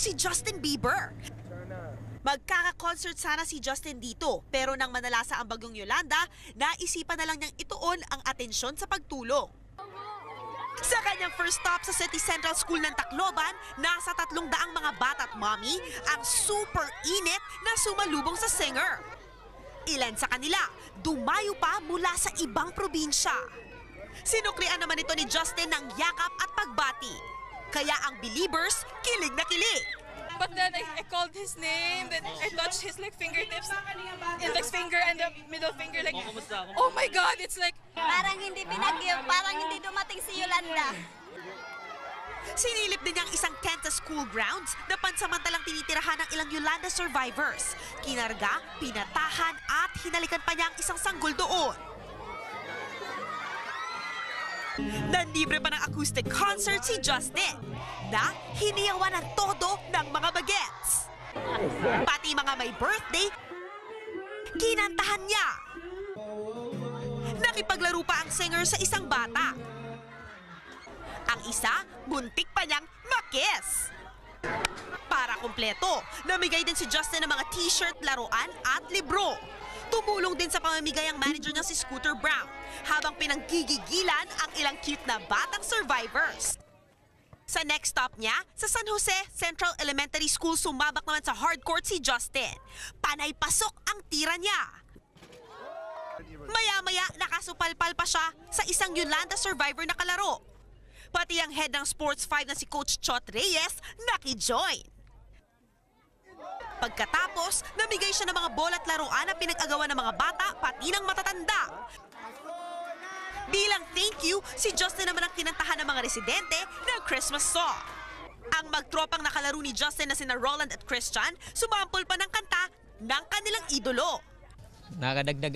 si Justin Bieber. Magkaka-concert sana si Justin dito, pero nang manalasa ang bagyong Yolanda, naisipan na lang niyang ituon ang atensyon sa pagtulong. Sa kanyang first stop sa City Central School ng Tacloban, nasa 300 mga bata at mommy ang super init na sumalubong sa singer. Ilan sa kanila, dumayo pa mula sa ibang probinsya. Sinuklian naman ito ni Justin ng yakap at pagbati. Kaya ang believers, kilig na kilig. But then I called his name, then I touched his like fingertips, index finger and the middle finger, like, oh my God, it's like... Parang hindi pinag-give, parang hindi dumating si Yolanda. Sinilip din niyang isang tent sa school grounds na pansamantalang tinitirahan ng ilang Yolanda survivors. Kinarga, pinatahan at hinalikan pa niya ang isang sanggol doon. Nanlibre pa ng acoustic concert si Justin na hiniyawan ng todo ng mga bagets. Pati mga may birthday, kinantahan niya. Nakipaglaro pa ang singer sa isang bata. Ang isa, muntik pa niyang makis. Para kumpleto, namigay din si Justin ng mga t-shirt, laruan at libro. Tumulong din sa pamamigay ang manager niya si Scooter Brown habang pinanggigigilan ang ilang cute na batang survivors. Sa next stop niya, sa San Jose Central Elementary School, sumabak naman sa hardcourt si Justin. Panay pasok ang tira niya. Maya-maya, nakasupalpal pa siya sa isang Yolanda survivor na kalaro. Pati ang head ng Sports 5 na si Coach Chot Reyes naki-join. Pagkatapos, namigay siya ng mga bola at laruan na pinag-agawan ng mga bata pati ng matatanda. Bilang thank you, si Justin naman ang kinantahan ng mga residente ng Christmas song. Ang magtropang nakalaro ni Justin na sina Roland at Christian, sumampol pa ng kanta ng kanilang idolo. Nakakadagdag